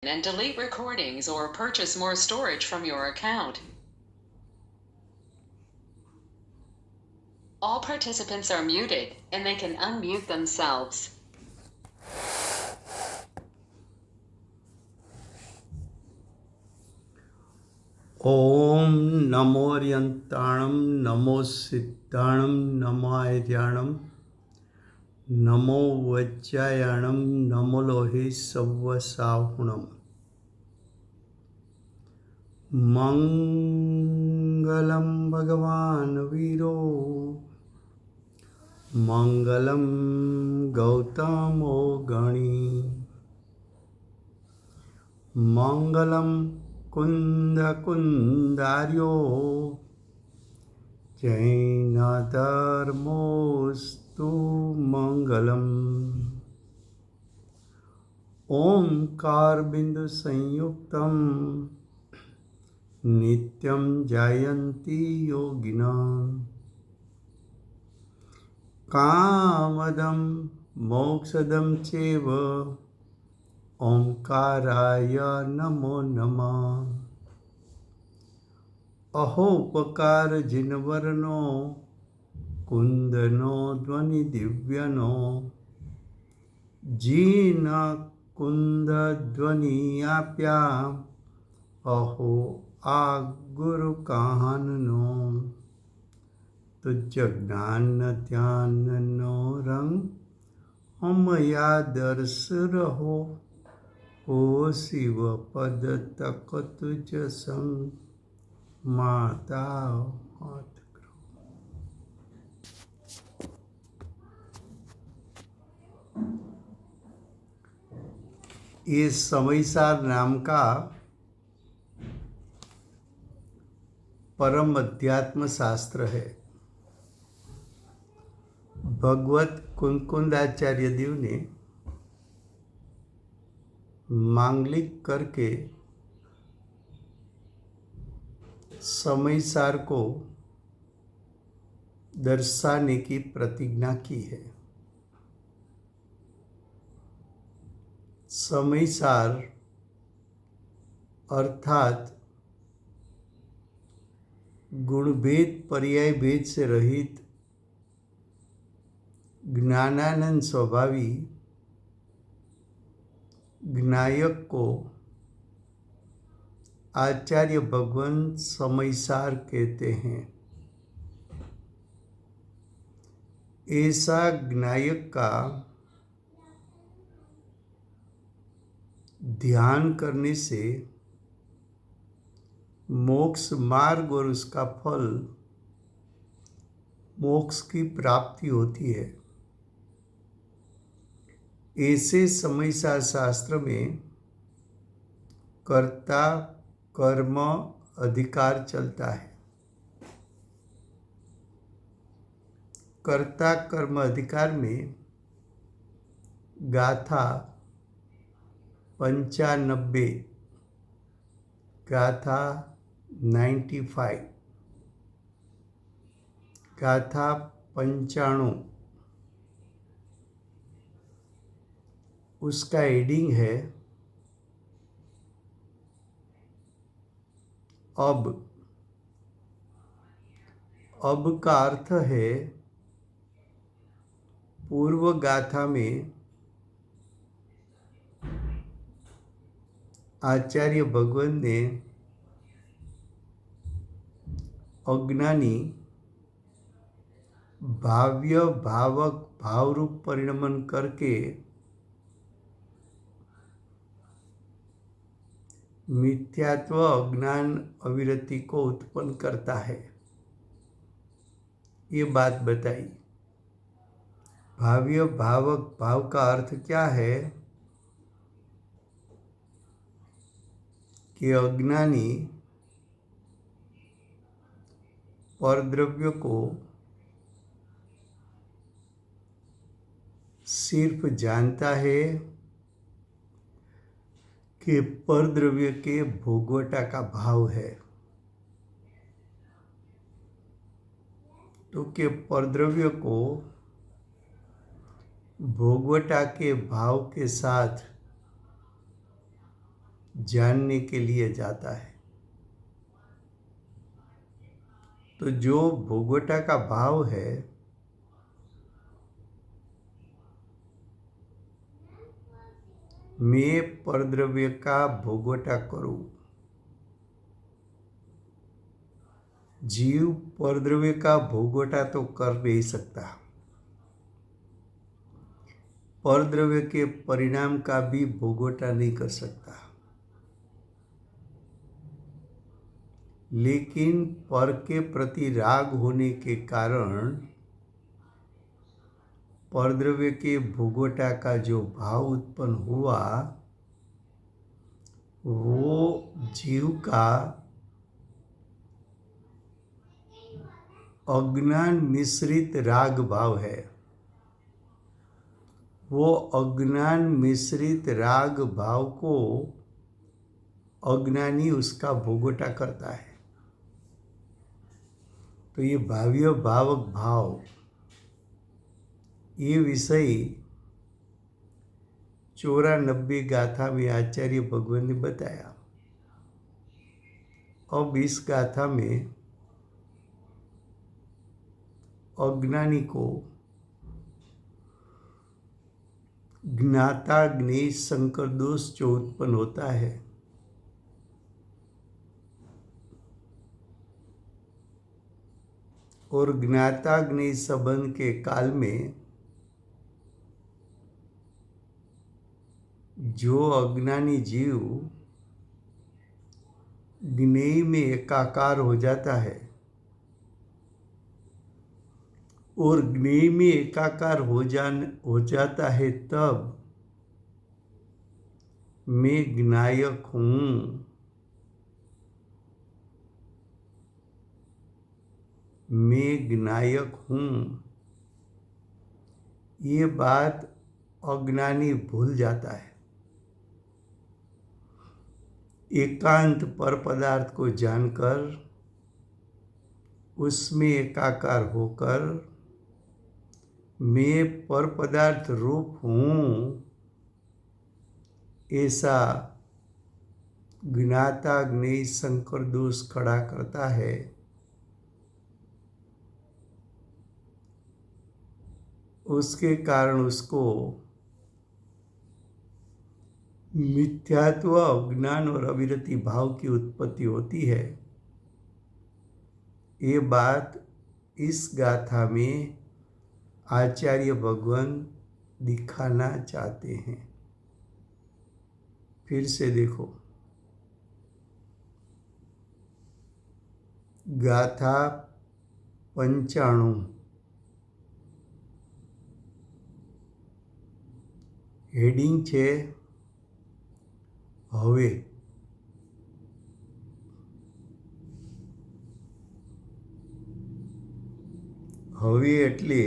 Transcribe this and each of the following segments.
and delete recordings or purchase more storage from your account. All participants are muted, and they can unmute themselves. ओम नमोर्यंताणं नमो सिद्धाणं नमायर्याणं नमो वज्रायाणं नमो लोहे सव्वसाहुणम् मंगलम भगवान वीरो मंगलम गौतमो गणी मंगलम कुंद कुंदार्यो जैन धर्मोस्तु मंगलम ओंकार बिंदु संयुक्तम नित्यं जायन्ति योगिनः कामदं मोक्षदं चैव ओंकाराय नमो नमः अहोपकार जिनवरनो कुंदनो ध्वनि दिव्यनो जीन कुंद ध्वनि आप्या अहो आ गुरु काहननो तुझ ज्ञान ध्यान नो रंग हम या दर्श रहो हो शिव पद तक तुझ संग माता हाथ करो। ये समयसार नाम का परम अध्यात्म शास्त्र है। भगवत कुंकुंदाचार्य देव ने मांगलिक करके समयसार को दर्शाने की प्रतिज्ञा की है। समयसार अर्थात गुणभेद पर्याय भेद से रहित ज्ञानानंद स्वभावी ज्ञायक को आचार्य भगवान समयसार कहते हैं। ऐसा ज्ञायक का ध्यान करने से मोक्ष मार्ग और उसका फल मोक्ष की प्राप्ति होती है। ऐसे समयसार शास्त्र में कर्ता कर्म अधिकार चलता है। कर्ता कर्म अधिकार में गाथा 95, गाथा 95, गाथा 95 उसका हेडिंग है अब। अब का अर्थ है पूर्व गाथा में आचार्य भगवान ने अज्ञानी भाव्य भावक भावरूप परिणमन करके मिथ्यात्व अज्ञान अविरति को उत्पन्न करता है, ये बात बताई। भाव्य भावक भाव का अर्थ क्या है कि अज्ञानी परद्रव्य को सिर्फ जानता है कि परद्रव्य के भोगवटा का भाव है, तो के परद्रव्य को भोगवटा के भाव के साथ जानने के लिए जाता है। तो जो भोगवटा का भाव है, मैं परद्रव्य का भोगवटा करूं, जीव परद्रव्य का भोगवटा तो कर नहीं सकता, परद्रव्य के परिणाम का भी भोगवटा नहीं कर सकता, लेकिन पर के प्रति राग होने के कारण परद्रव्य के भोगवटा का जो भाव उत्पन्न हुआ वो जीव का अज्ञान मिश्रित राग भाव है। वो अज्ञान मिश्रित राग भाव को अज्ञानी उसका भोगवटा करता है। तो ये भाव्य भावक भाव, ये विषय 94 गाथा में आचार्य भगवान ने बताया। अब इस गाथा में अज्ञानी को ज्ञाता ज्ञेय संकर दोष जो उत्पन्न होता है, और ज्ञाता ज्ञेय संबंध के काल में जो अज्ञानी जीव ज्ञेय में एकाकार हो जाता है और ज्ञेय में एकाकार हो जाता है, तब मैं ज्ञायक हूँ, मैं ज्ञायक हूँ, ये बात अज्ञानी भूल जाता है। एकांत पर पदार्थ को जानकर उसमें एकाकार होकर मैं पर पदार्थ रूप हूँ, ऐसा ज्ञाता ज्ञेय संकर दोष खड़ा करता है। उसके कारण उसको मिथ्यात्व, अज्ञान और अविरति भाव की उत्पत्ति होती है। ये बात इस गाथा में आचार्य भगवान दिखाना चाहते हैं। फिर से देखो, गाथा 95, हेडिंग છે હવે। હવે એટલે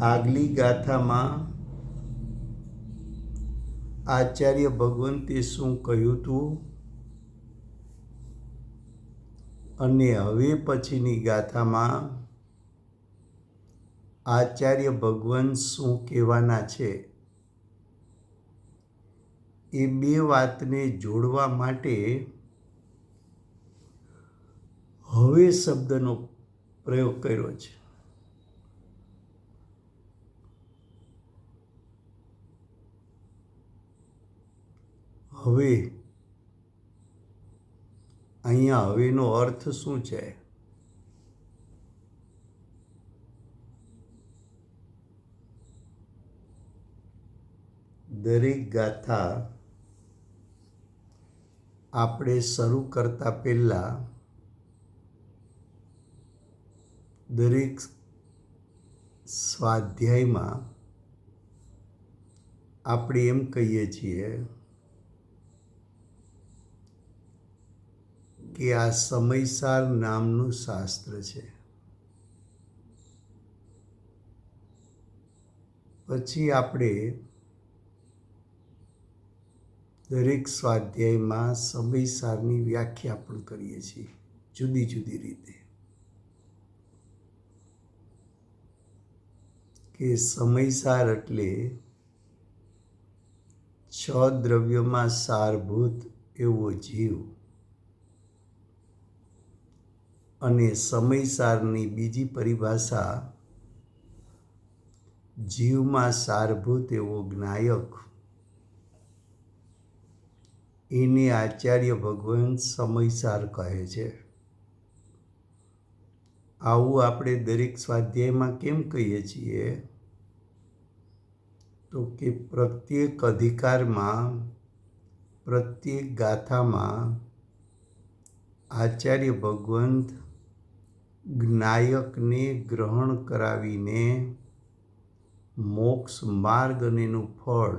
આગલી ગાથામાં આચાર્ય ભગવંતે શું કહ્યું હતું અને હવે પછીની ગાથામાં આચાર્ય ભગવાન શું કહેવાના છે, એ બે વાતને જોડવા માટે હવે શબ્દનો પ્રયોગ કર્યો છે। હવે અહીંયા હવેનો અર્થ શું છે? દરેક ગાથા આપણે શરૂ કરતા પહેલા દરેક સ્વાધ્યાયમાં આપણે એમ કહીએ છીએ કે આ સમયસાર નામનું શાસ્ત્ર છે। પછી આપણે દરેક સ્વાધ્યાયમાં સમયસારની વ્યાખ્યા પણ કરીએ છીએ જુદી જુદી રીતે, કે સમયસાર એટલે 6 દ્રવ્યમાં સારભૂત એવો જીવ અને સમયસારની બીજી પરિભાષા જીવમાં સારભૂત એવો જ્ઞાયક, એને આચાર્ય ભગવાન સમયસાર કહે છે. આવું આપણે દરેક સ્વાધ્યાયમાં કેમ કહીએ છીએ? તો કે પ્રત્યેક અધિકારમાં, પ્રત્યેક ગાથામાં આચાર્ય ભગવંત જ્ઞાયકને ગ્રહણ કરાવીને મોક્ષ માર્ગ અને એનું ફળ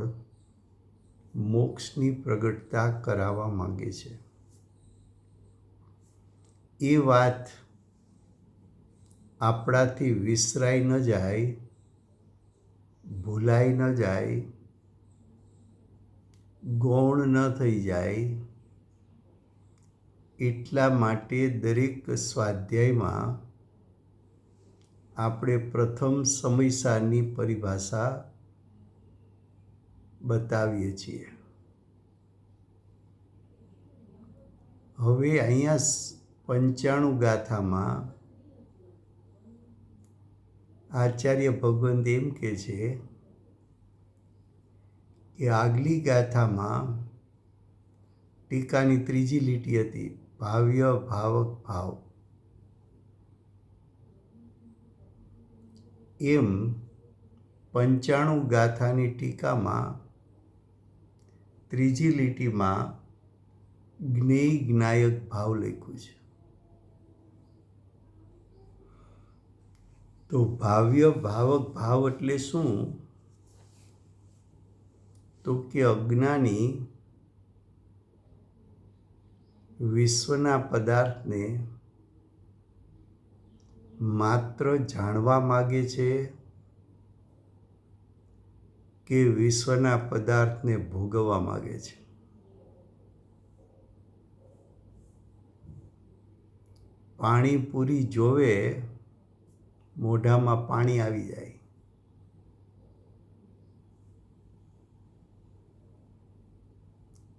મોક્ષની પ્રગટતા કરાવવા માંગે છે. એ વાત આપણાથી વિસરાઈ ન જાય, ભૂલાઈ ન જાય, ગૌણ ન થઈ જાય, એટલા માટે દરેક સ્વાધ્યાયમાં આપણે પ્રથમ સમયસારની પરિભાષા બતાવીએ છીએ. હવે અહીંયા 95 ગાથામાં આચાર્ય ભગવંત એમ કહે છે કે આગલી ગાથામાં ટીકાની ત્રીજી લીટી હતી, ભાવ્ય ભાવક ભાવ. એમ 95 ગાથાની ટીકામાં ત્રીજી લીટીમાં જ્ઞેય જ્ઞાયક ભાવ લખ્યું છે. તો ભાવ્ય ભાવક ભાવ એટલે શું? તો કે અજ્ઞાની વિશ્વના પદાર્થને માત્ર જાણવા માગે છે કે વિશ્વના પદાર્થને ભોગવવા માગે છે? પાણીપુરી જોવે, મોઢામાં પાણી આવી જાય.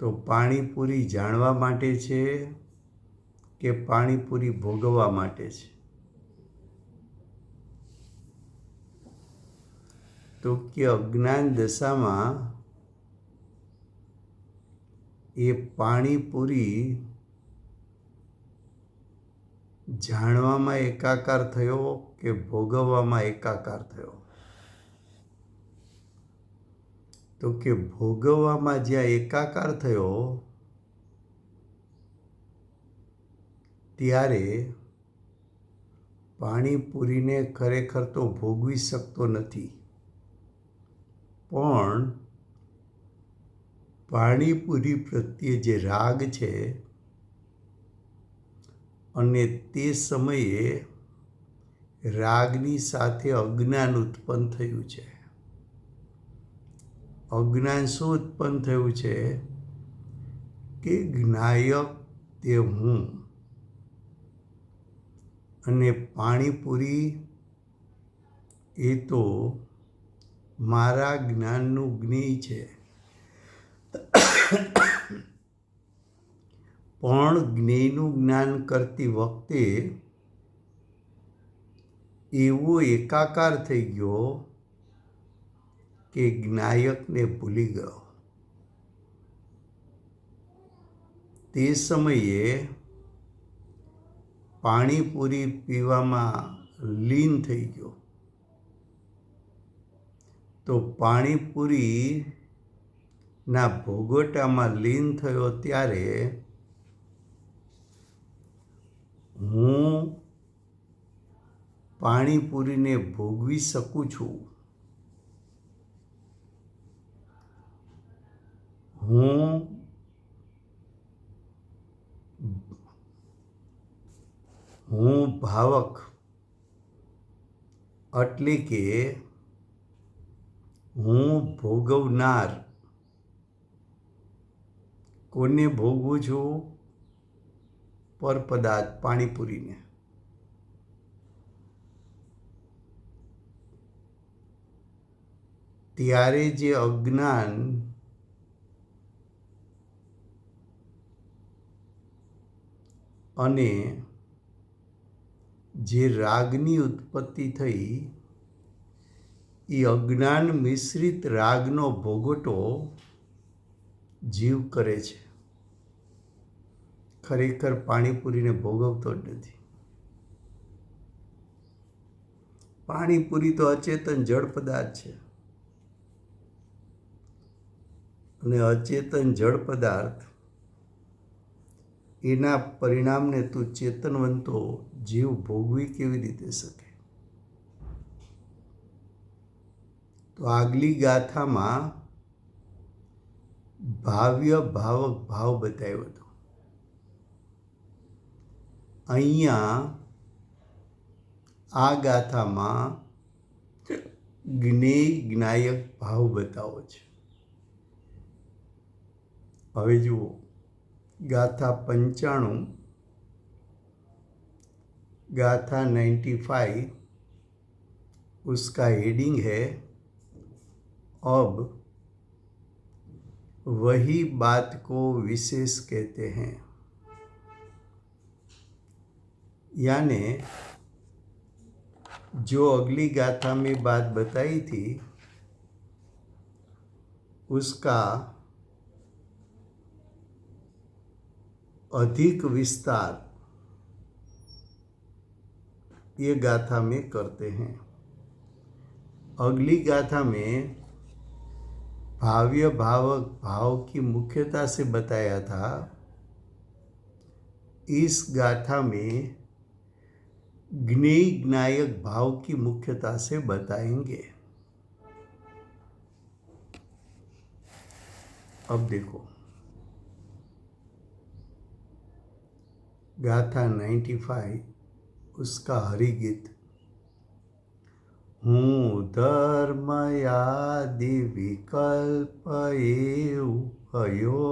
તો પાણીપુરી જાણવા માટે છે કે પાણીપુરી ભોગવવા માટે છે? તો કે અજ્ઞાન દશામાં એ પાણીપુરી જાણવામાં એકાકાર થયો કે ભોગવવામાં એકાકાર થયો? તો કે ભોગવવામાં જ્યાં એકાકાર થયો ત્યારે પાણીપુરીને ખરેખર તો ભોગવી શકતો નથી, પણ પાણીપુરી પ્રત્યે જે રાગ છે અને તે સમયે રાગની સાથે અજ્ઞાન ઉત્પન્ન થયું છે. અજ્ઞાન શું ઉત્પન્ન થયું છે? કે જ્ઞાયક તે હું અને પાણીપુરી એ તો મારા જ્ઞાનનું જ્ઞેય છે. પણ જ્ઞેયનું જ્ઞાન કરતી વખતે એવો એકાકાર થઈ ગયો કે જ્ઞાયકને ભૂલી ગયો. તે સમયે પાણીપુરી પીવામાં લીન થઈ ગયો. તો પાણીપુરીના ભોગવટામાં લીન થયો ત્યારે હું પાણીપુરીને ભોગવી શકું છું. હું ભાવક એટલે કે હું ભોગવનાર. કોને ભોગવું છું? પરપદાર્થ પાણીપુરીને. ત્યારે જે અજ્ઞાન અને જે રાગની ઉત્પત્તિ થઈ એ અજ્ઞાન મિશ્રિત રાગનો ભોગવટો જીવ કરે છે. ખરેખર પાણીપુરીને ભોગવતો જ નથી. પાણીપુરી તો અચેતન જળ પદાર્થ છે અને અચેતન જળ પદાર્થ એના પરિણામને તું ચેતનવંતો જીવ ભોગવી કેવી રીતે શકે? તો આગલી ગાથામાં ભાવ્ય ભાવક ભાવ બતાવ્યો હતો. અહીંયા આ ગાથામાં જ્ઞેય જ્ઞાયક ભાવ બતાવો છે. હવે જુઓ, गाथा 95, गाथा 95, उसका हेडिंग है अब वही बात को विशेष कहते हैं. यानी जो अगली गाथा में बात बताई थी उसका अधिक विस्तार ये गाथा में करते हैं. अगली गाथा में भाव्य भावक भाव की मुख्यता से बताया था. इस गाथा में ज्ञेय ज्ञायक भाव की मुख्यता से बताएंगे. अब देखो, गाथा 95 उसका हरिगीत. हूँ धर्म आदि विकल्प भयो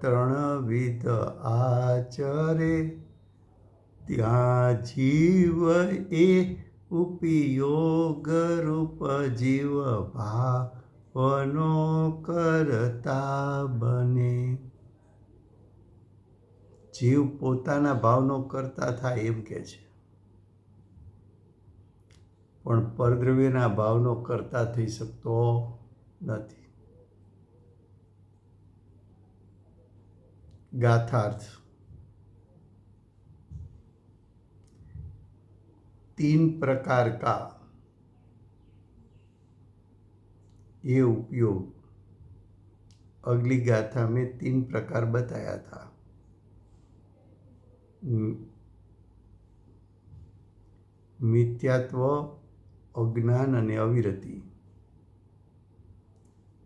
त्रणविध आचरे त्या जीव ए उपयोग रूप जीव भावनो करता बने. जीव पोताना भावनो करता था एम के छे, पण परद्रव्यना भावनो करता थई शकतो नथी. गाथार्थ. 3 प्रकार का ये उपयोग अगली गाथा में 3 प्रकार बताया था. मिथ्यात्व, अज्ञान અને अविरति,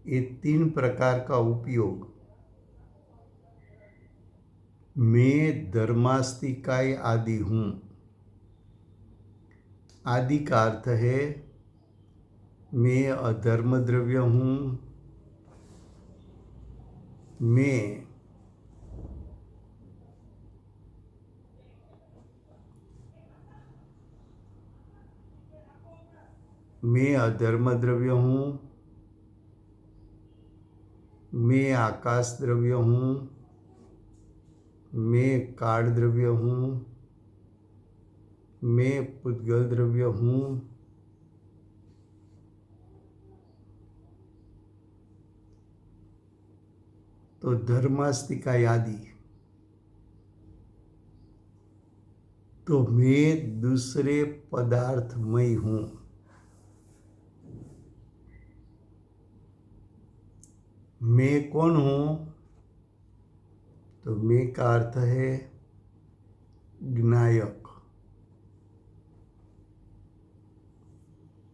ये 3 प्रकार का उपयोग मैं धर्मास्तिकाय आदि हूँ. आदि का अर्थ है मैं अधर्म द्रव्य हूँ, मैं अधर्म द्रव्य हूँ, मैं आकाश द्रव्य हूँ, मैं काल द्रव्य हूँ, मैं पुद्गल द्रव्य हूँ. तो धर्मास्तिका आदि, तो मैं दूसरे पदार्थमय हूँ. मैं कौन हूँ? तो मैं का अर्थ है ज्ञायक.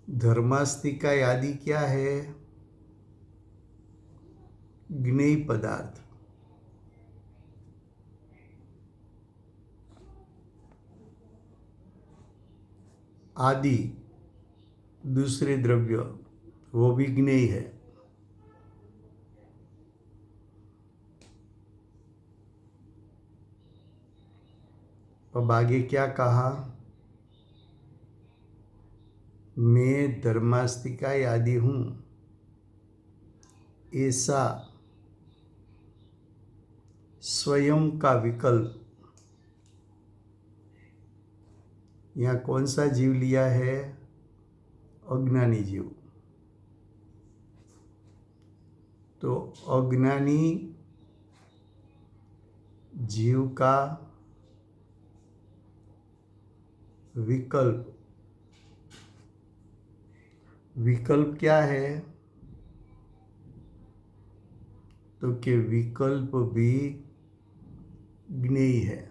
धर्मास्तिका आदि क्या है? ज्ञेय पदार्थ. आदि दूसरे द्रव्य, वो भी ज्ञेय है. अब आगे क्या कहा? मैं धर्मास्तिका आदि हूँ, ऐसा स्वयं का विकल्प यहाँ कौन सा जीव लिया है? अज्ञानी जीव। तो अज्ञानी जीव का विकल्प क्या है? तो कि विकल्प भी ज्ञेय है,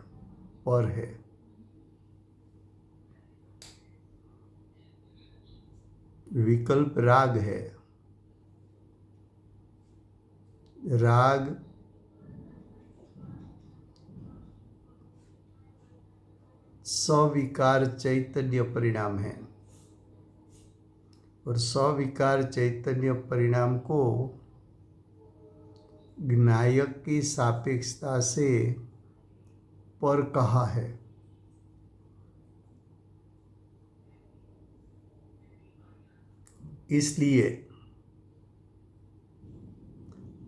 पर है। विकल्प राग है। राग सविकार चैतन्य परिणाम है और सविकार चैतन्य परिणाम को ज्ञायक की सापेक्षता से पर कहा है। इसलिए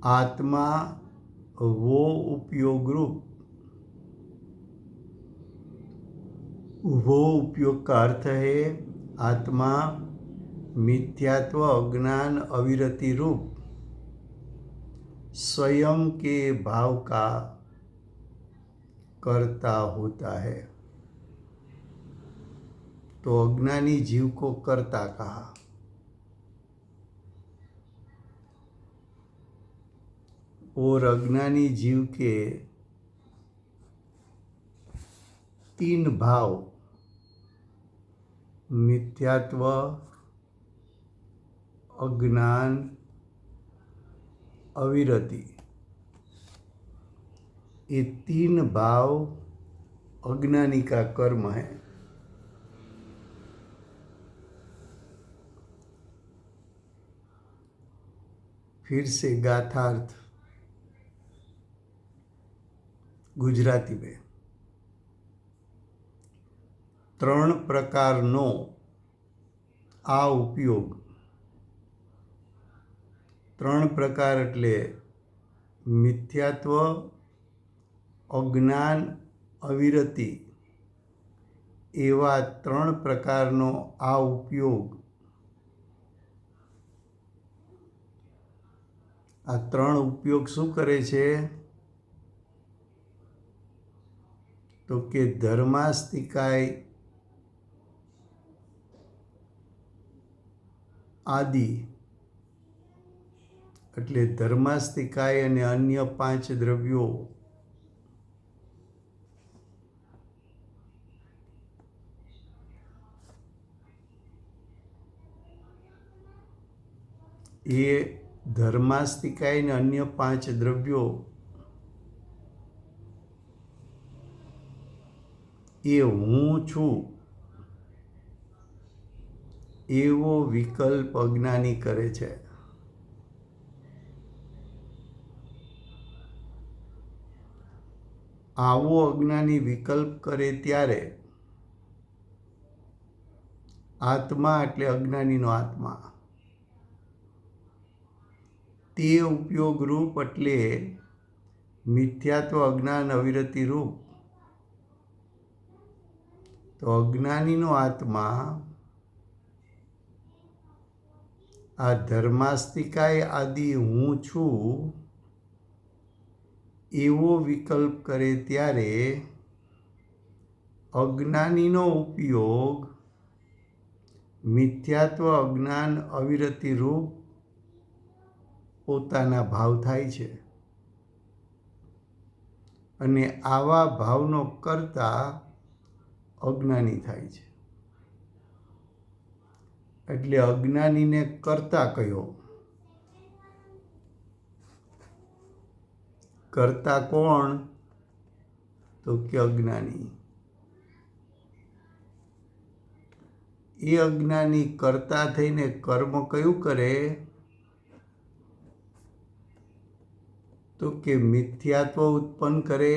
आत्मा वो उपयोग का अर्थ है आत्मा मिथ्यात्व अज्ञान अविरति रूप स्वयं के भाव का कर्ता होता है। तो अज्ञानी जीव को कर्ता कहा। और अज्ञानी जीव के 3 भाव मिथ्यात्व, अज्ञान, अविरति, ये 3 भाव अज्ञानी का कर्म है। फिर से गाथार्थ गुजराती में 3 प्रकारનો આ ઉપયોગ। 3 પ્રકાર એટલે મિથ્યાત્વ, અજ્ઞાન, અવિરતિ એવા 3 પ્રકારનો આ ઉપયોગ। આ 3 ઉપયોગ શું કરે છે? તો કે ધર્માસ્તિકાય આદિ એટલે ધર્માસ્તિકાય અને અન્ય 5 દ્રવ્યો એ ધર્માસ્તિકાય અને અન્ય 5 દ્રવ્યો એ હું છું એવો વિકલ્પ અજ્ઞાની કરે છે। આવો અજ્ઞાની વિકલ્પ કરે ત્યારે આત્મા એટલે અજ્ઞાનીનો આત્મા તે ઉપયોગ રૂપ એટલે મિથ્યાત્વ અજ્ઞાન અવિરતિ રૂપ। તો અજ્ઞાનીનો આત્મા આ ધર્માસ્તિકાય આદિ હું છું એવો વિકલ્પ કરે ત્યારે અજ્ઞાનીનો ઉપયોગ મિથ્યાત્વ અજ્ઞાન અવિરતિ રૂપ પોતાના ભાવ થાય છે અને આવા ભાવનો કર્તા અજ્ઞાની થાય છે। એટલે અજ્ઞાનીને કર્તા કયો? કર્તા કોણ? તો કે અજ્ઞાની। એ અજ્ઞાની કર્તા થઈને કર્મ કયું કરે? તો કે મિથ્યાત્વ ઉત્પન્ન કરે,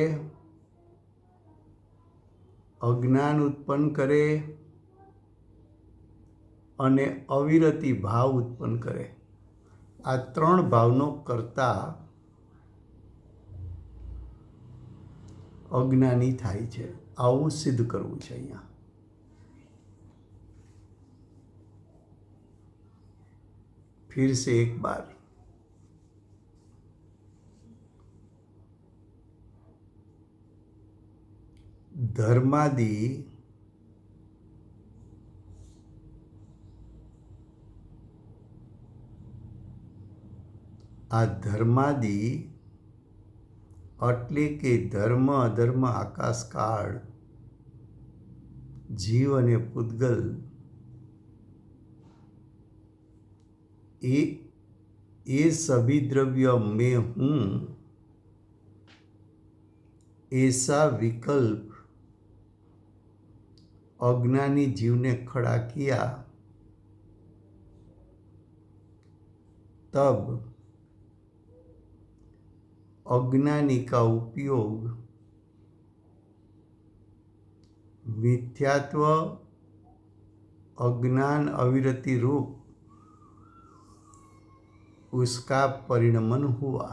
અજ્ઞાન ઉત્પન્ન કરે અને અવિરતિ ભાવ ઉત્પન્ન કરે। આ 3 ભાવનો કર્તા અજ્ઞાની થાય છે। આવું સિદ્ધ કરવું છે અહીંયા। फिर से एक बार। धर्मादि આ ધર્માદિ એટલે કે ધર્મ અધર્મ આકાશકાળ જીવ અને પૂતગલ એ सभी द्रव्य में हूँ ऐसा विकल्प अज्ञानी जीव ने खड़ा किया, तब अज्ञानी का उपयोग मिथ्यात्व अज्ञान अविरति रूप उसका परिणमन हुआ।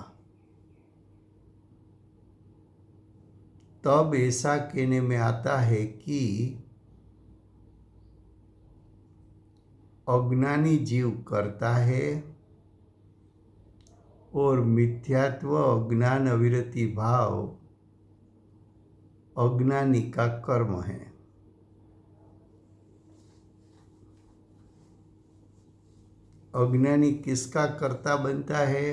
तब ऐसा कहने में आता है कि अज्ञानी जीव करता है और मिथ्यात्व अज्ञान अविरति भाव अज्ञानी का कर्म है। अज्ञानी किसका कर्ता बनता है?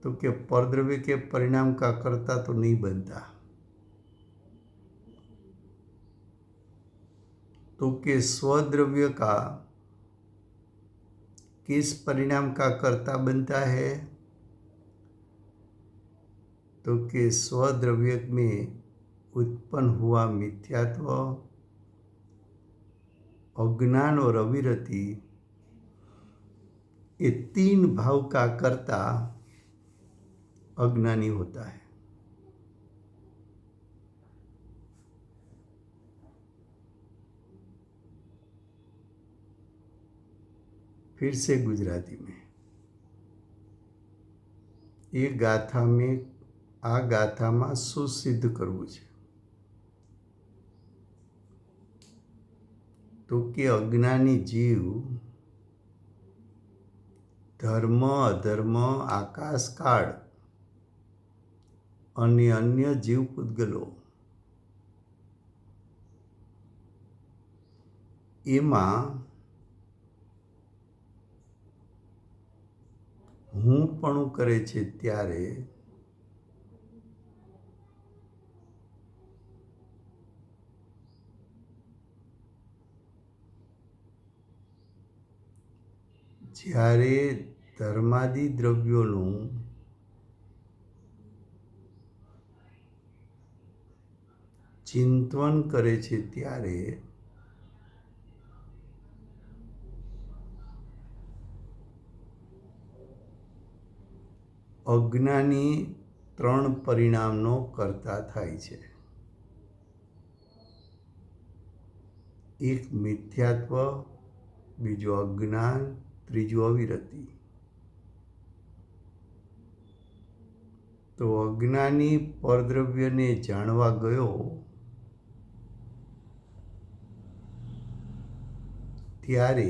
तो कि परद्रव्य के परिणाम का कर्ता तो नहीं बनता, तो कि स्वद्रव्य का किस परिणाम का कर्ता बनता है? तो कि स्वद्रव्य में उत्पन्न हुआ मिथ्यात्व अज्ञान और अविरति, ये तीन भाव का कर्ता अज्ञानी होता है। फिर से गुजराती में ये गाथा में आ गाथा में शू सिद्ध करवू छे? तो कि अज्ञानी जीव धर्म अधर्म आकाश काल अन्य अन्य जीव पूतगलो एमां हूँपणું करे छे त्यारे જ્યારે ધર્માદિ દ્રવ્યોનું ચિંતન કરે છે ત્યારે અજ્ઞાની ત્રણ પરિણામનો કર્તા થાય છે। એક મિથ્યાત્વ, બીજો અજ્ઞાન, ત્રીજું અવિરતિ। તો અજ્ઞાની પરદ્રવ્યને જાણવા ગયો ત્યારે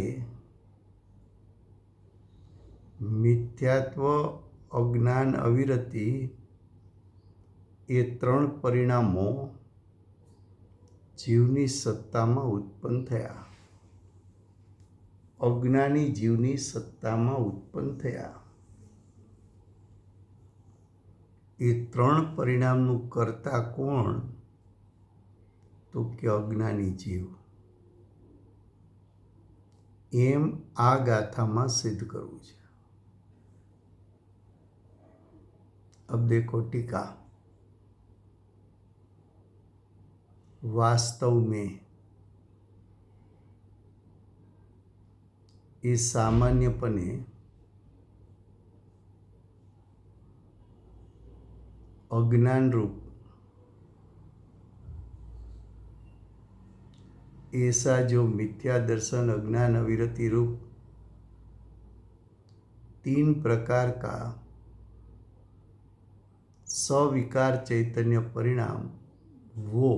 મિથ્યાત્વ અજ્ઞાન અવિરતિ એ ત્રણ પરિણામો જીવની સત્તામાં ઉત્પન્ન થયા। અજ્ઞાની જીવની સત્તામાં ઉત્પન્ન થયા। એ ત્રણ પરિણામનું કર્તા કોણ? તો કે અજ્ઞાની જીવ। એમ આ ગાથામાં સિદ્ધ કરવું છે। अब देखो टीका। वास्तव में ये सामान्यपणे अज्ञान रूप ऐसा जो मिथ्या दर्शन अज्ञान अविरति रूप तीन प्रकार का सविकार चैतन्य परिणाम वो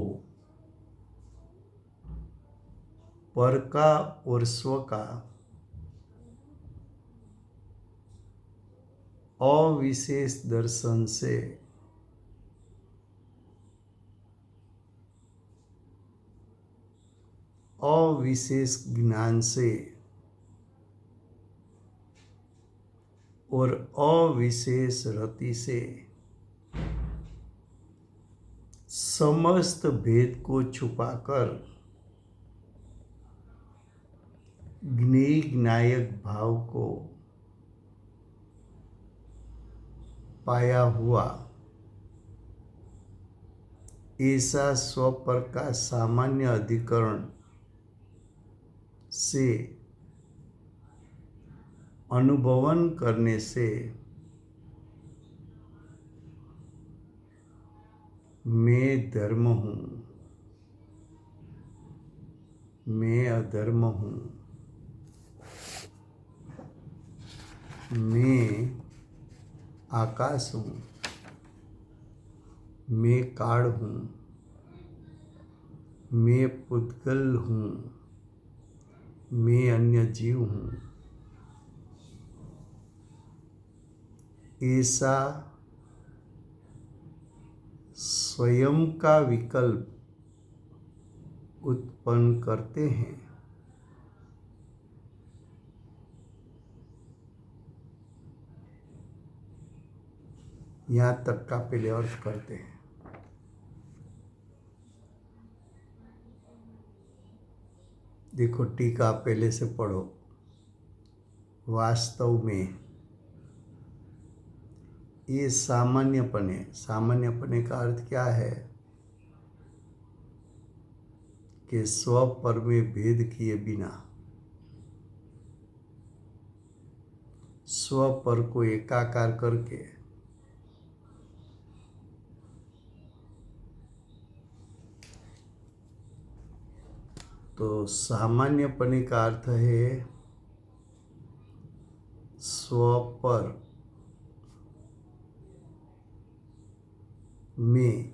पर का और स्व का अविशेष दर्शन से अविशेष ज्ञान से और अविशेष रति से समस्त भेद को छुपाकर ज्ञेय ज्ञायक भाव को पाया हुआ ऐसा स्वपर का सामान्य अधिकरण से अनुभवन करने से मैं धर्म हूँ, मैं अधर्म हूँ, मैं आकाश हूँ, मैं काल हूँ, मैं पुद्गल हूँ, मैं अन्य जीव हूँ, ऐसा स्वयं का विकल्प उत्पन्न करते हैं। यहाँ तक का पहले अर्थ करते हैं। देखो टीका पहले से पढ़ो। वास्तव में ये सामान्यपने का अर्थ क्या है कि स्व पर में भेद किए बिना स्व पर को एकाकार करके तो सामान्यपने का अर्थ है स्व पर में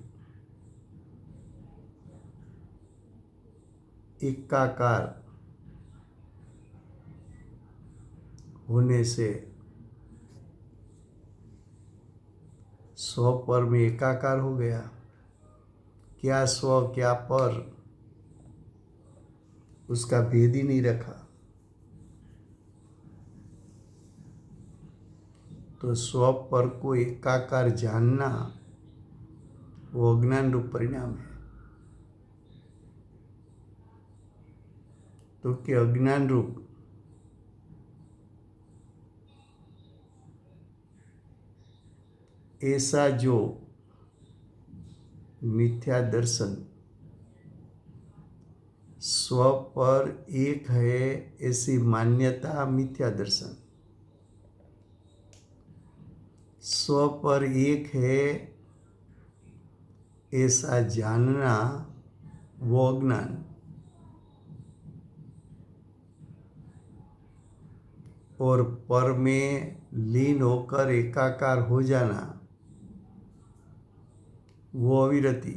एकाकार होने से स्व पर में एकाकार हो गया। क्या स्व क्या पर, उसका भेद ही नहीं रखा। तो स्व पर को एकाकार जानना वो अज्ञान रूप परिणाम है। तो कि अज्ञान रूप ऐसा जो मिथ्या दर्शन स्व पर एक है ऐसी मान्यता मिथ्या दर्शन, स्व पर एक है ऐसा जानना वो अज्ञान, और पर में लीन होकर एकाकार हो जाना वो अविरति।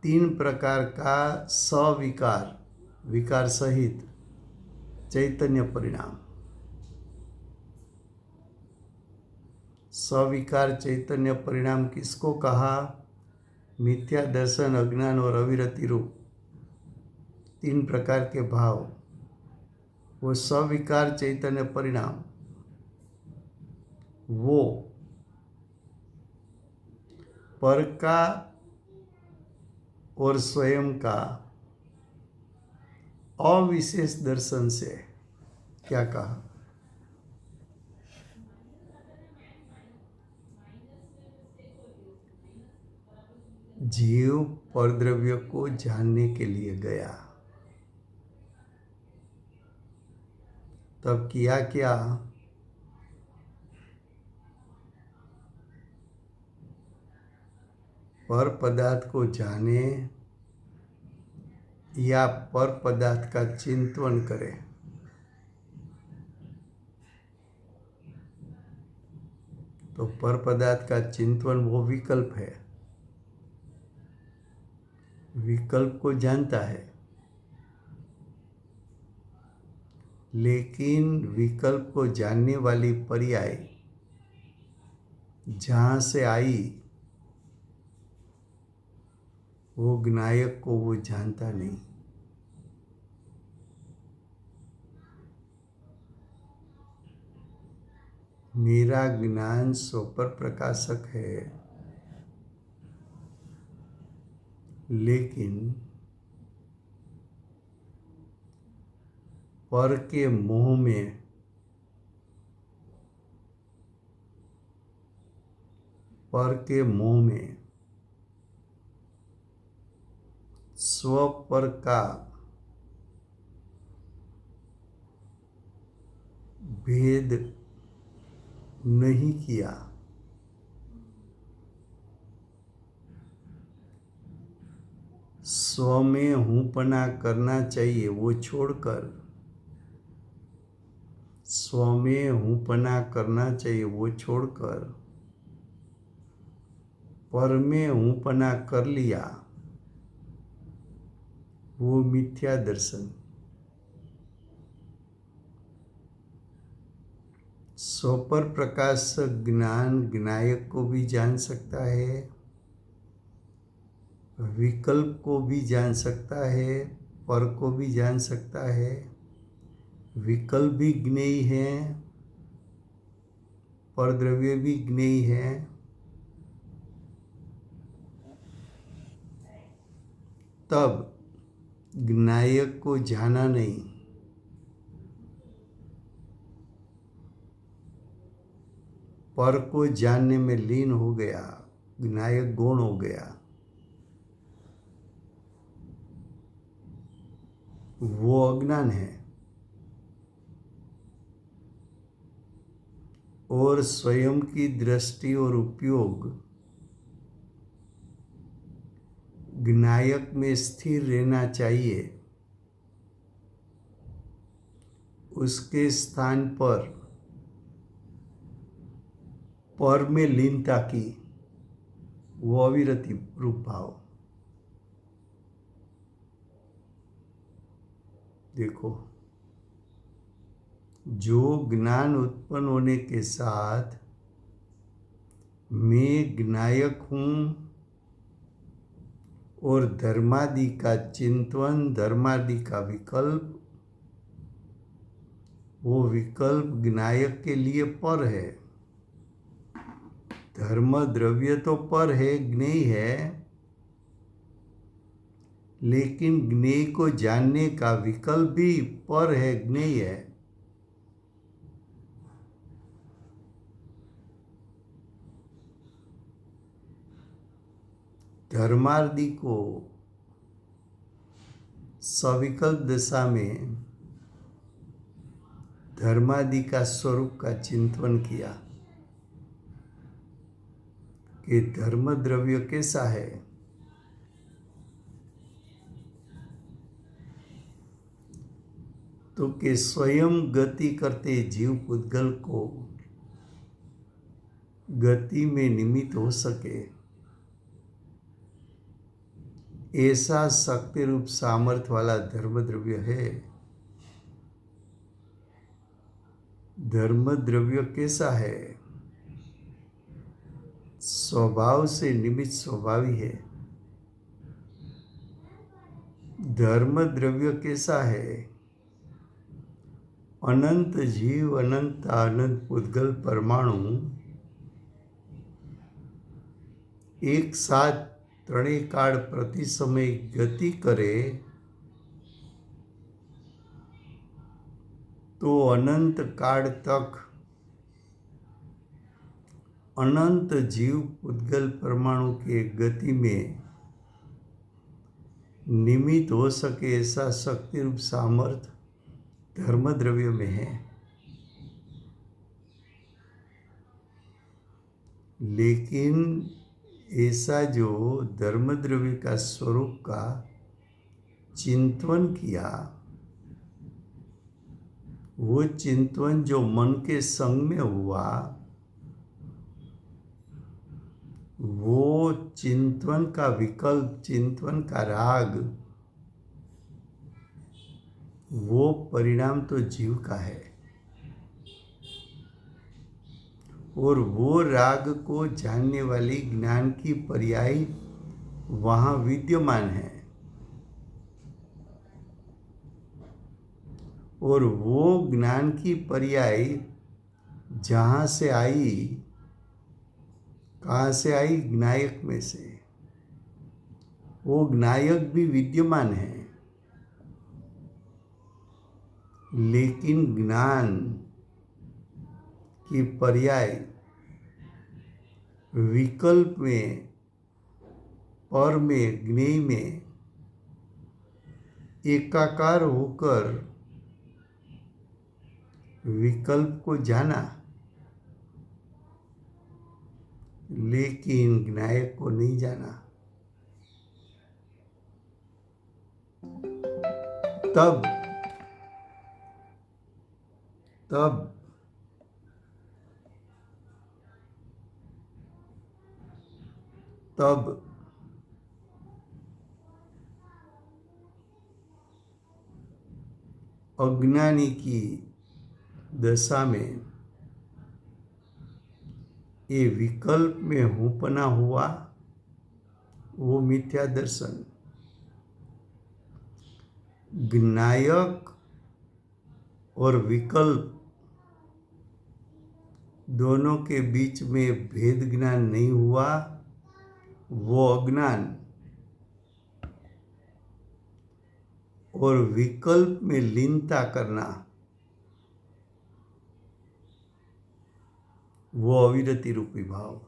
तीन प्रकार का सविकार, विकार सहित चैतन्य परिणाम। सविकार चैतन्य परिणाम किसको कहा? मिथ्या दर्शन, अज्ञान और अविरति रूप तीन प्रकार के भाव, वो सविकार चैतन्य परिणाम वो पर का और स्वयं का अविशेष दर्शन से क्या कहा? जीव परद्रव्य को जानने के लिए गया, तब किया क्या? पर पदार्थ को जाने या पर पदार्थ का चिंतन करे। तो पर पदार्थ का चिंतन वो विकल्प है, विकल्प को जानता है। लेकिन विकल्प को जानने वाली पर्याय जहाँ से आई वो ज्ञायक को वो जानता नहीं। मेरा ज्ञान स्वपर प्रकाशक है, लेकिन पर के मोह में स्व पर का भेद नहीं किया। स्व में हूँपना करना चाहिए वो छोड़कर, स्व में हूँपना करना चाहिए वो छोड़कर पर में हूँपना कर लिया, वो मिथ्या दर्शन। स्वपर प्रकाशक ज्ञान ज्ञायक को भी जान सकता है, विकल्प को भी जान सकता है, पर को भी जान सकता है। विकल्प भी ज्ञेय है, पर द्रव्य भी ज्ञेय है। तब ज्ञायक को जाना नहीं, पर को जानने में लीन हो गया, ज्ञायक गौण हो गया। वो अज्ञान है। और स्वयं की दृष्टि और उपयोग ज्ञायक में स्थिर रहना चाहिए। उसके स्थान पर में लीनता की, वो अविरति रूप भाव। देखो, जो ज्ञान उत्पन्न होने के साथ मैं ज्ञायक हूँ और धर्मादि का चिंतन, धर्मादि का विकल्प, वो विकल्प ज्ञायक के लिए पर है। धर्म द्रव्य तो पर है, ज्ञेय है, लेकिन ज्ञेय को जानने का विकल्प भी पर है, ज्ञेय है। धर्मादि को सविकल्प दशा में धर्मादि का स्वरूप का चिंतन किया कि धर्म द्रव्य कैसा है। तो कि स्वयं गति करते जीव पुद्गल को गति में निमित्त हो सके, ऐसा शक्ति रूप सामर्थ्य वाला धर्म द्रव्य है। धर्म द्रव्य कैसा है? स्वभाव से निमित्त स्वभावी है। धर्म द्रव्य कैसा है? अनंत जीव, अनंत अनंत पुद्गल परमाणु एक साथ त्रणेय काल प्रति समय गति करे तो अनंत काल तक अनंत जीव पुद्गल परमाणु के गति में निमित्त हो सके, ऐसा शक्ति रूप सामर्थ्य धर्म द्रव्य में है। लेकिन ऐसा जो धर्म द्रव्य का स्वरूप का चिंतन किया, वो चिंतन जो मन के संग में हुआ, वो चिंतन का विकल्प, चिंतन का राग, वो परिणाम तो जीव का है, और वो राग को जानने वाली ज्ञान की पर्याय वहाँ विद्यमान है, और वो ज्ञान की पर्याय जहाँ से आई, कहाँ से आई? ज्ञायक में से। वो ज्ञायक भी विद्यमान है, लेकिन ज्ञान की पर्याय विकल्प में, पर में, ज्ञेय में एकाकार होकर विकल्प को जाना, लेकिन ज्ञायक को नहीं जाना। तब अज्ञानी की दशा में ये विकल्प में हूँपना हुआ, वो मिथ्या दर्शन। ज्ञायक और विकल्प दोनों के बीच में भेद ज्ञान नहीं हुआ, वो अज्ञान। और विकल्प में लीनता करना, वो अविरति रूपी भाव।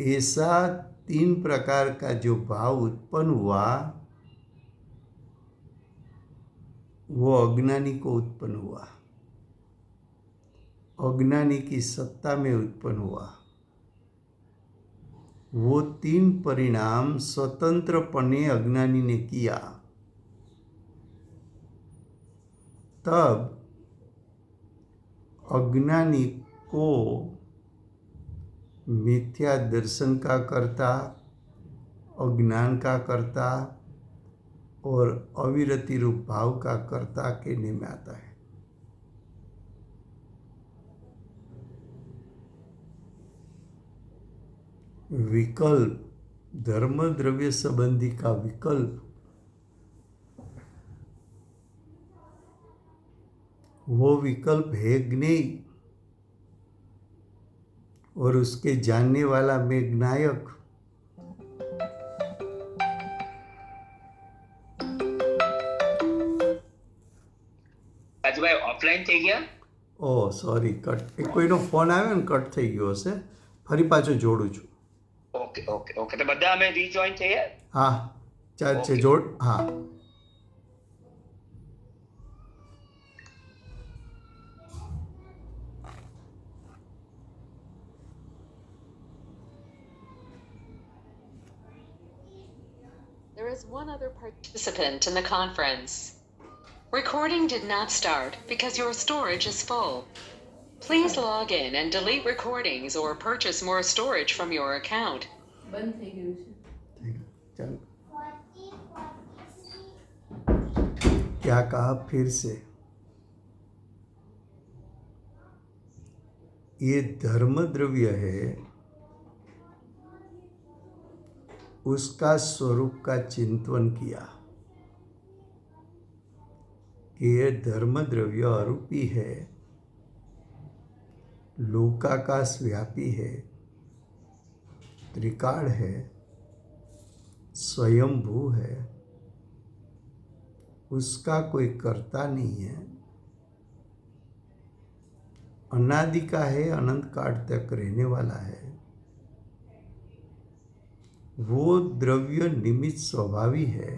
ऐसा 3 प्रकार का जो भाव उत्पन्न हुआ, वो अज्ञानी को उत्पन्न हुआ, अज्ञानी की सत्ता में उत्पन्न हुआ। वो 3 परिणाम स्वतंत्रपणे अज्ञानी ने किया, तब अज्ञानी को मिथ्या दर्शन का कर्ता, अज्ञान का कर्ता और अविरति रूप भाव का कर्ता कहने में आता है। विकल्प, धर्म द्रव्य संबंधी का विकल्प, वो विकल्प है ज्ञेय, और उसके जानने वाला में ज्ञायक। રાજુભાઈ ઓફલાઈન થઈ ગયા? ઓ સોરી, કટ, કોઈનો ફોન આવ્યો ને, કટ થઈ ગયો હશે, ફરી પાછો જોડું છું. ઓકે ઓકે ઓકે, તો બધા અમે રીજોઈન થઈએ? હા, ચાલ છે, Okay. જોડ. હા, There is one other participant in the conference. Recording did not start because your storage is full. Please log in and delete recordings or purchase more storage from your account. બંધ થઈ ગયું છે. चल, क्या कहा फिर से? ये धर्म द्रव्य है, उसका स्वरूप का चिंतन किया कि ये धर्म द्रव्य अरूपी है, लोकाकाश व्यापी है, त्रिकाल है, स्वयंभू है, उसका कोई कर्ता नहीं है, अनादि का है, अनंत काल तक रहने वाला है। वो द्रव्य निमित्त स्वभावी है,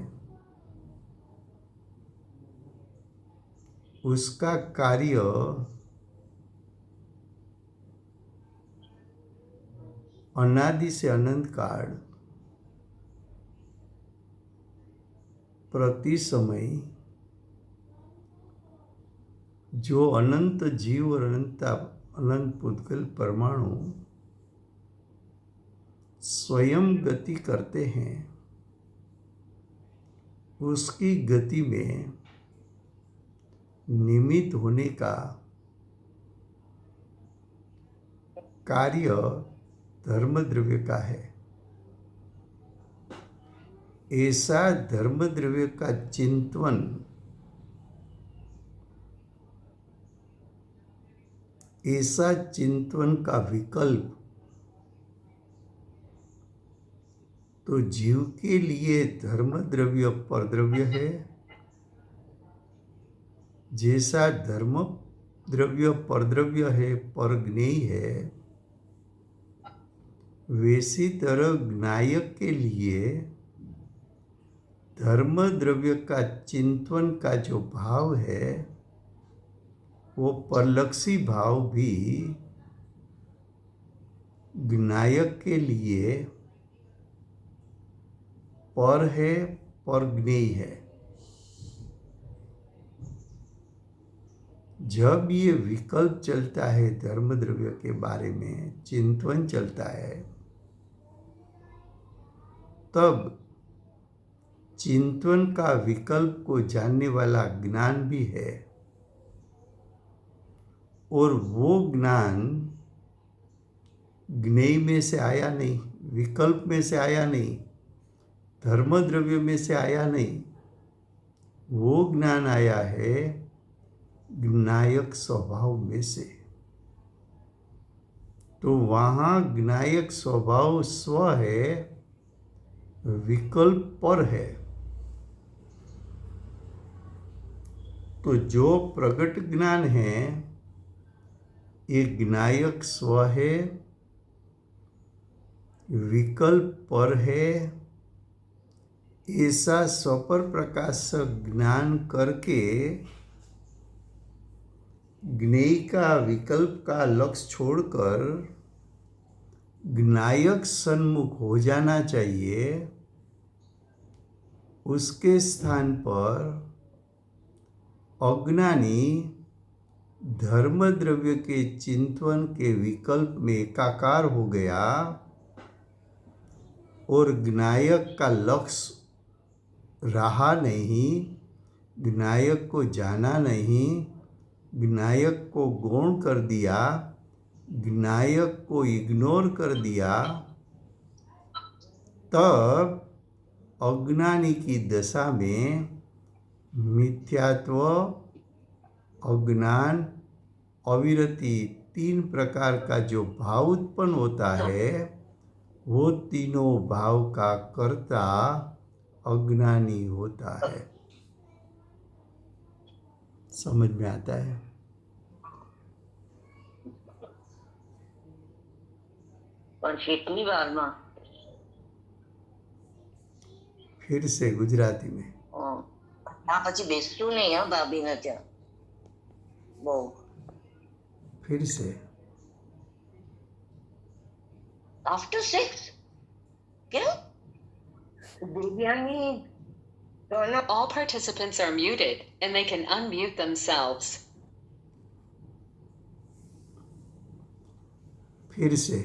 उसका कार्य अनादि से अनंत काल प्रति समय जो अनंत जीव और अनंत पुद्गल परमाणु स्वयं गति करते हैं, उसकी गति में निमित्त होने का कार्य धर्म द्रव्य का है। ऐसा धर्म द्रव्य का चिंतन ऐसा चिंतन का विकल्प तो जीव के लिए धर्म द्रव्य परद्रव्य है। जैसा धर्म द्रव्य परद्रव्य है, परज्ञेय है, वैसी तरह ज्ञायक के लिए धर्म द्रव्य का चिंतन का जो भाव है वो परलक्षी भाव भी ज्ञायक के लिए पर है, परज्ञेय है। जब ये विकल्प चलता है, धर्म द्रव्य के बारे में चिंतन चलता है, तब चिंतन का विकल्प को जानने वाला ज्ञान भी है, और वो ज्ञान ज्ञेय में से आया नहीं, विकल्प में से आया नहीं, धर्म द्रव्य में से आया नहीं। वो ज्ञान आया है ज्ञायक स्वभाव में से। तो वहाँ ज्ञायक स्वभाव स्व है, विकल्प पर है। तो जो प्रगट ज्ञान है ये ज्ञायक स्व है, विकल्प पर है। ऐसा स्वपर प्रकाशक ज्ञान करके ज्ञेय का विकल्प का लक्ष्य छोड़कर ज्ञायक सन्मुख हो जाना चाहिए। उसके स्थान पर अज्ञानी धर्म द्रव्य के चिंतन के विकल्प में एकाकार हो गया और ज्ञायक का लक्ष्य रहा नहीं, ज्ञायक को जाना नहीं, ज्ञायक को गौण कर दिया, ज्ञायक को इग्नोर कर दिया। तब अज्ञानी की दशा में मिथ्यात्व, अज्ञान, अविरति तीन प्रकार का जो भाव उत्पन्न होता है, वो तीनों भाव का कर्ता अज्ञानी होता है। समझ में आता है? પણ કેટલી વારમાં फिर से गुजराती में ના પછી બેસતું નહીં હા ભાભીને ત્યાં બહુ फिर से આફ્ટર 6 કેમ Devyani All participants are muted and they can unmute themselves. फिर से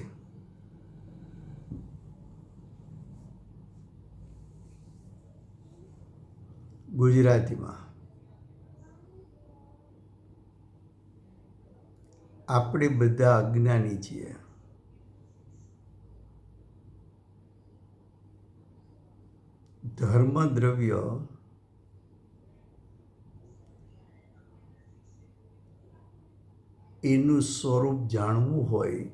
ગુજરાતીમાં આપણે બધા અજ્ઞાની છીએ. ધર્મ દ્રવ્ય એનું સ્વરૂપ જાણવું હોય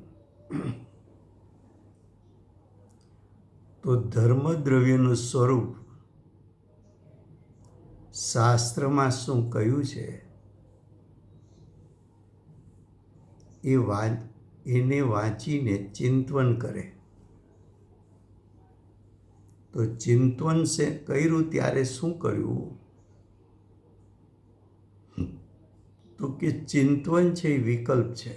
તો ધર્મ દ્રવ્યનું સ્વરૂપ શાસ્ત્રમાં શું કહ્યું છે એને વાંચીને ચિંતન કરે. તો ચિંતન से કર્યું ત્યારે શું કર્યું? તો કે ચિંતન છે એ વિકલ્પ છે,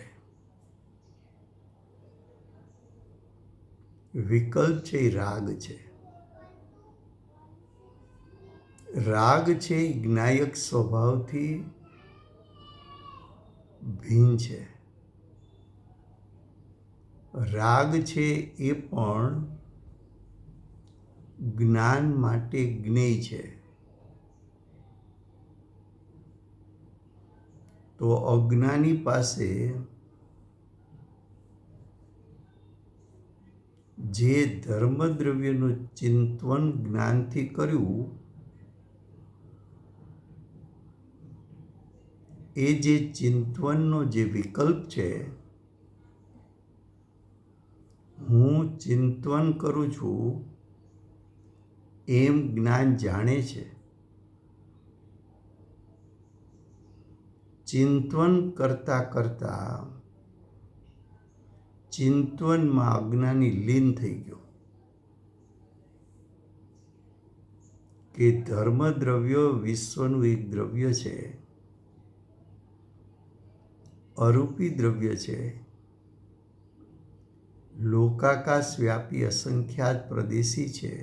વિકલ્પ છે એ રાગ છે. રાગ છે એ જ્ઞાયક સ્વભાવથી ભિન્ન છે. રાગ છે એ પણ જ્ઞાન માટે જ્ઞેય છે. તો અજ્ઞાની પાસે જે ધર્મદ્રવ્યનું ચિંતન જ્ઞાનથી કર્યું એ જે ચિંતનનો જે વિકલ્પ છે, હું ચિંતન કરું છું એમ જ્ઞાન જાણે છે. ચિંતન કરતા કરતા ચિંતનમાં અજ્ઞાની લીન થઈ ગયો કે ધર્મદ્રવ્ય વિશ્વનું એક દ્રવ્ય છે, અરૂપી દ્રવ્ય છે, લોકાકાશ વ્યાપી અસંખ્યાત પ્રદેશી છે,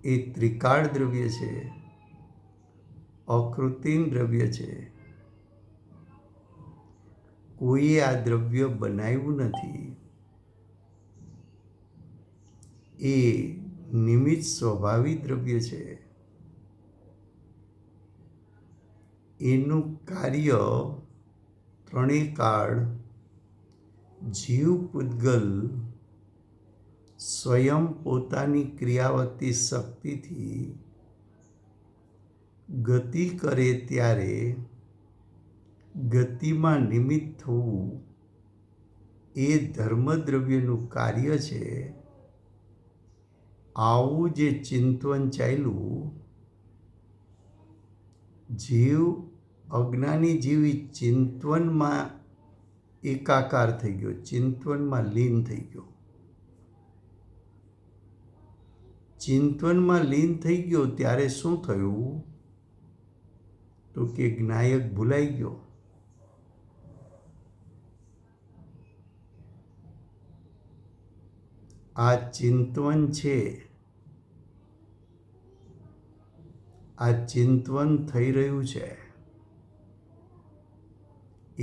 એ ત્રિકાળ દ્રવ્ય છે, અકૃત્રિમ દ્રવ્ય છે. કોઈએ આ દ્રવ્ય બનાવ્યું નથી. એ નિમિત્ત સ્વભાવી દ્રવ્ય છે. એનું કાર્ય ત્રણેય કાળ જીવ પૂતગલ સ્વયં પોતાની ક્રિયાવતી શક્તિથી ગતિ કરે ત્યારે ગતિમાં નિમિત્ત થવું એ ધર્મદ્રવ્યનું કાર્ય છે. આવું જે ચિંતન ચાલ્યું, જીવ અજ્ઞાની જીવી ચિંતનમાં એકાકાર થઈ ગયો, ચિંતનમાં લીન થઈ ગયો. ચિંતનમાં લીન થઈ ગયો ત્યારે શું થયું? તો કે જ્ઞાયક ભૂલાઈ ગયો. આ ચિંતન છે, આ ચિંતન થઈ રહ્યું છે,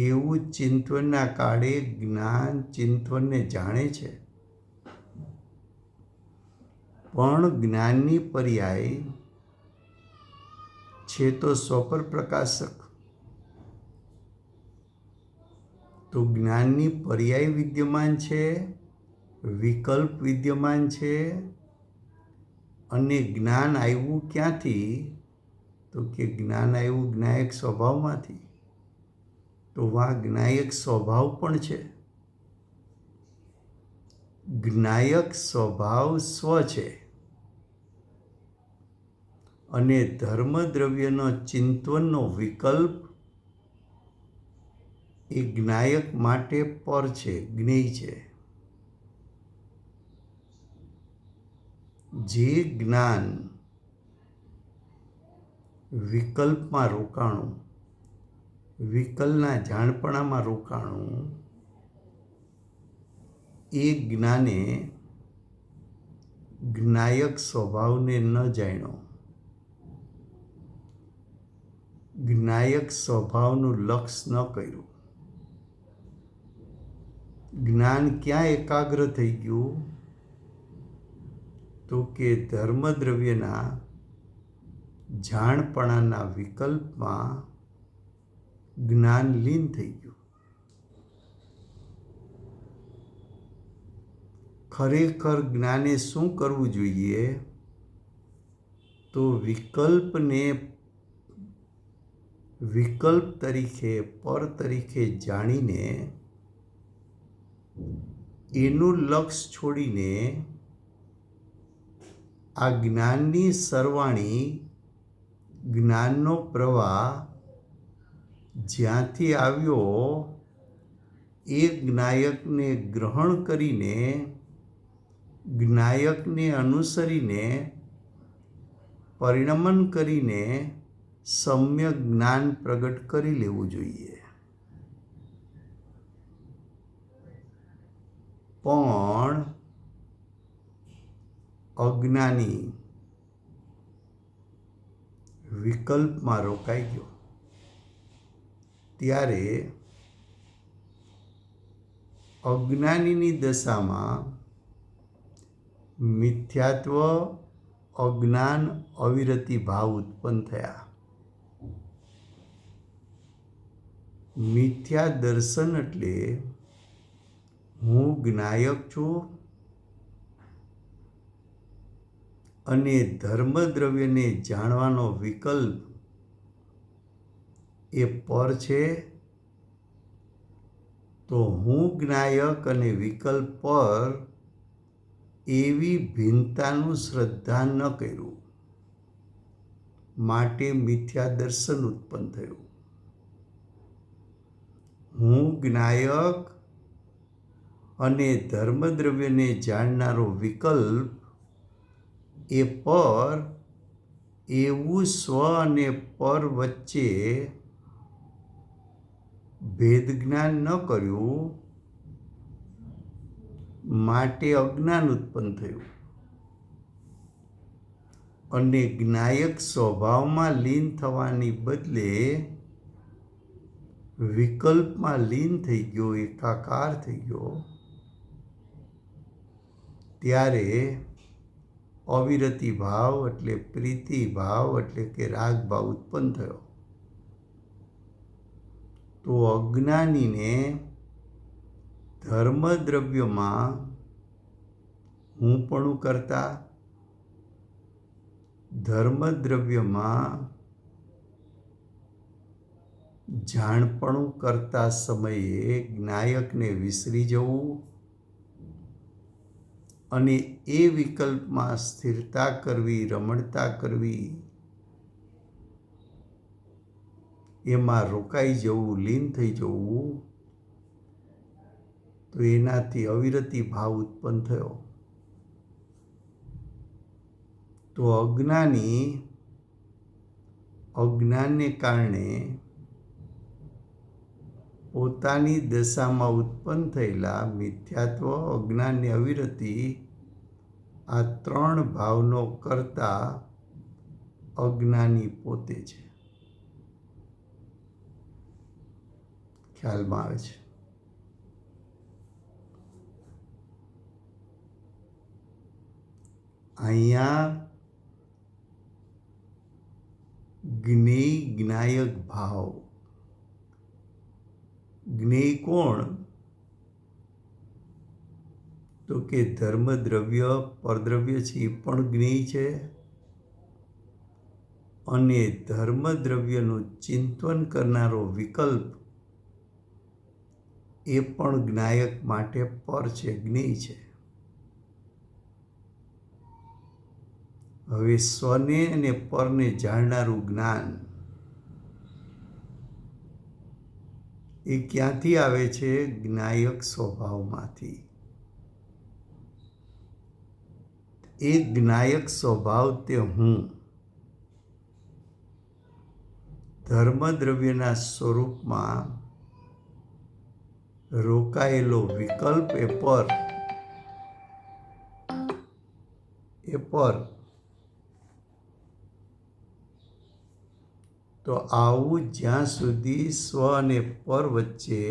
એવું ચિંતનના કાળે જ્ઞાન ચિંતનને જાણે છે. પણ જ્ઞાનની પર્યાય છે તો સ્વપર પ્રકાશક. તો જ્ઞાનની પર્યાય વિદ્યમાન છે, વિકલ્પ વિદ્યમાન છે. અને જ્ઞાન આવ્યું ક્યાંથી? તો કે જ્ઞાન આવ્યું જ્ઞાયક સ્વભાવમાંથી. તો વાં જ્ઞાયક સ્વભાવ પણ છે. જ્ઞાયક સ્વભાવ સ્વ છે અને ધર્મદ્રવ્યનો ચિંતનનો વિકલ્પ એ જ્ઞાયક માટે પર છે, જ્ઞેય છે. જે જ્ઞાન વિકલ્પમાં રોકાણું, વિકલના જાણપણામાં રોકાણું, એ જ્ઞાને જ્ઞાયક સ્વભાવને ન જાણ્યો, જ્ઞાયક સ્વભાવનું લક્ષ ન કર્યું. જ્ઞાન ક્યાં એકાગ્ર થઈ ગયું? તો કે ધર્મદ્રવ્યના જાણપણાના વિકલ્પમાં જ્ઞાન લીન થઈ ગયું. ખરેખર જ્ઞાને શું કરવું જોઈએ? તો વિકલ્પને વિકલ્પ તરીકે, પર તરીકે જાણીને એનું લક્ષ છોડીને આ જ્ઞાનની સરવાણી, જ્ઞાનનો પ્રવાહ જ્યાંથી આવ્યો એ જ્ઞાયકને ગ્રહણ કરીને, જ્ઞાયકને અનુસરીને, પરિણમન કરીને સમ્યક જ્ઞાન પ્રગટ કરી લેવું જોઈએ. પણ અજ્ઞાની વિકલ્પમાં રોકાઈ ગયો ત્યારે અજ્ઞાનીની દશામાં મિથ્યાત્વ, અજ્ઞાન, અવિરતિ ભાવ ઉત્પન્ન થયા. મિથ્યા દર્શન એટલે હું જ્ઞાયક છું અને ધર્મદ્રવ્યને જાણવાનો વિકલ્પ એ પર છે, તો હું જ્ઞાયક અને વિકલ્પ પર એવી ભિન્નતાનું શ્રદ્ધા ન કર્યું, માટે મિથ્યા દર્શન ઉત્પન્ન થયું. હું જ્ઞાયક અને ધર્મદ્રવ્યને જાણનારો વિકલ્પ એ પર એવું સ્વ અને પર વચ્ચે ભેદ જ્ઞાન ન કર્યું, માટે અજ્ઞાન ઉત્પન્ન થયું. અને જ્ઞાયક સ્વભાવમાં લીન થવાની બદલે વિકલ્પમાં લીન થઈ ગયો, એકાકાર થઈ ગયો, ત્યારે અવિરતિ ભાવ એટલે પ્રીતિ ભાવ એટલે કે રાગ ભાવ ઉત્પન્ન થયો. તો અજ્ઞાનીને ધર્મદ્રવ્યમાં હુંપણું કરતા, ધર્મદ્રવ્યમાં જાણપણું કરતા સમયે જ્ઞાયકને વિસરી જવું અને એ વિકલ્પમાં સ્થિરતા કરવી, રમણતા કરવી, એમાં રોકાઈ જવું, લીન થઈ જવું, તો એનાથી અવિરતિ ભાવ ઉત્પન્ન થયો. તો અજ્ઞાનને કારણે પોતાની દશામાં ઉત્પન્ન થયેલા મિથ્યાત્વ, અજ્ઞાન ને અવિરતિ, આ ત્રણ ભાવનો કરતા અજ્ઞાની પોતે છે. ખ્યાલમાં આવે છે? અહીંયા જ્ઞેય જ્ઞાયક ભાવ. જ્ઞેય કોણ? તો કે ધર્મદ્રવ્ય, પરદ્રવ્ય છે એ પણ જ્ઞેય છે, અને ધર્મદ્રવ્યનું ચિંતન કરનારો વિકલ્પ એ પણ જ્ઞાયક માટે પર છે, જ્ઞેય છે. હવે સ્વને અને પરને જાણનારું જ્ઞાન એ ક્યાંથી આવે છે? જ્ઞાયક સ્વભાવમાંથી. એ જ્ઞાયક સ્વભાવ તે હું ધર્મદ્રવ્યના સ્વરૂપમાં રોકાયેલો વિકલ્પ એ પર. તો આવું જ્યાં સુધી સ્વ અને પર વચ્ચે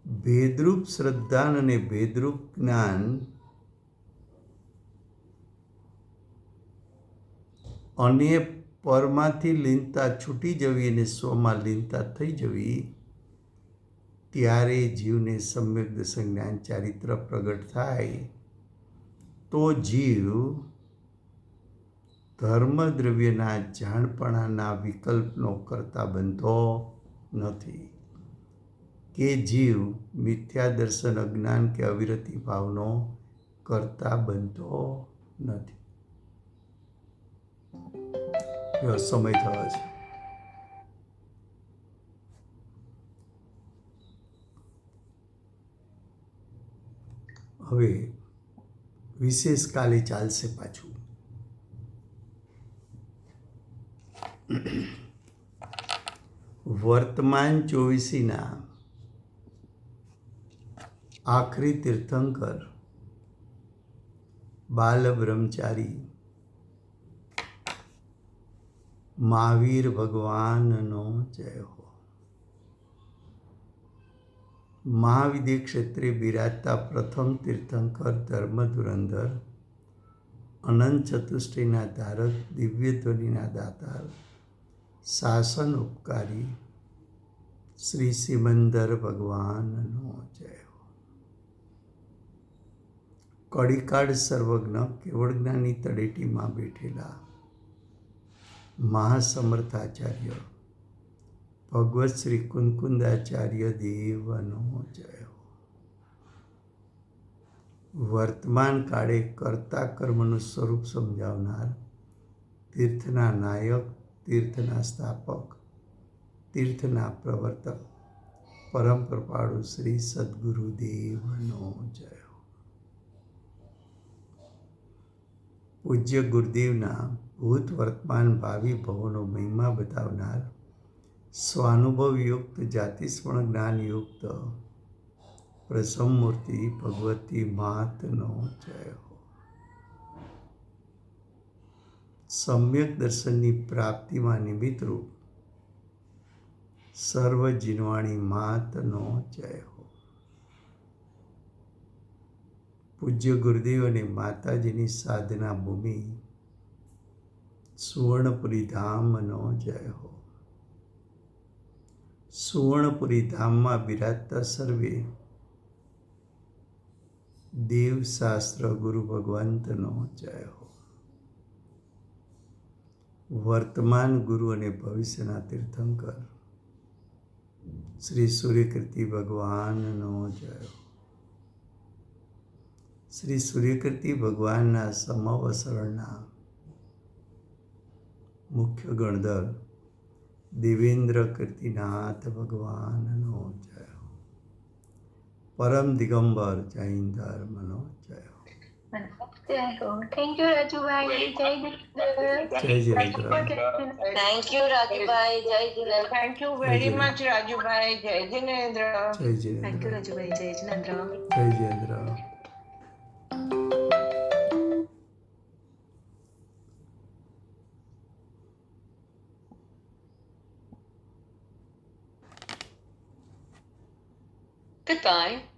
ભેદરૂપ શ્રદ્ધા અને ભેદરૂપ જ્ઞાન અને પરમાંથી લીનતા છૂટી જવી અને સ્વમાં લીનતા થઈ જવી, ત્યારે જીવને સમ્યક દર્શન જ્ઞાન ચારિત્ર પ્રગટ થાય. તો જીવ ધર્મદ્રવ્યના જાણપણાના વિકલ્પનો કરતા બનતો નથી, કે જીવ મિથ્યા દર્શન, અજ્ઞાન કે અવિરતિ ભાવનો કરતા બનતો નથી. એવો સમય થયો છે. હવે વિશેષ કાલે ચાલશે પાછું. વર્તમાન ચોવીસીના આખરી તીર્થંકર બાલ બ્રહ્મચારી મહાવીર ભગવાનનો જય હો. મહાવિદ્ય ક્ષેત્રે બિરાજતા પ્રથમ તીર્થંકર, ધર્મ ધુરંધર, અનંત ચતુષ્ટયના ધારક, દિવ્ય ધ્વનિના દાતાર, શાસન ઉપકારી, શ્રી સિમંદર ભગવાનનો જય હો. કડીકાળ સર્વજ્ઞ કેવળ જ્ઞાની તળેટીમાં બેઠેલા મહાસમર્થાચાર્ય ભગવત શ્રી કુંકુંદાચાર્ય દેવનો જય હો. વર્તમાન કાળે કર્તા કર્મનું સ્વરૂપ સમજાવનાર તીર્થના નાયક, તીર્થના સ્થાપક, તીર્થના પ્રવર્તક પરમ કૃપાળુ શ્રી સદગુરુદેવનો જય હો. પૂજ્ય ગુરુદેવના ભૂત, વર્તમાન, ભાવિ ભવોનો મહિમા બતાવનાર સ્વાનુભવયુક્ત, જાતિસ્મરણ જ્ઞાનયુક્ત પ્રસમમૂર્તિ ભગવતી માતનો જય હો. સમ્યક દર્શનની પ્રાપ્તિમાં નિમિત્તરૂપ સર્વ જીનવાણી માતનો જય હો. પૂજ્ય ગુરુદેવ અને માતાજીની સાધના ભૂમિ સુવર્ણપુરી ધામનો જય હો. સુવર્ણપુરી ધામમાં બિરાજતા સર્વે દેવશાસ્ત્ર ગુરુ ભગવંતનો જય હો. વર્તમાન ગુરુ અને ભવિષ્યના તીર્થંકર શ્રી સૂર્યકીર્તિ ભગવાનનો જય હો. શ્રી સૂર્યકીર્તિ ભગવાનના સમવસરણના મુખ્ય ગણધર દેવેન્દ્ર કીર્તિનાથ ભગવાનનો જય હો. પરમ દિગંબર જૈન ધર્મનો જય હો. Thank you Rajubhai. જય જિનેન્દ્ર. જય જિનેન્દ્ર. Thank you Rajubhai. જય Jinendra. Thank you very much Rajubhai. જય જિનેન્દ્ર. જય જિનેન્દ્ર. Thank you Rajubhai. જય જિનેન્દ્ર. જય જિનેન્દ્ર. Goodbye.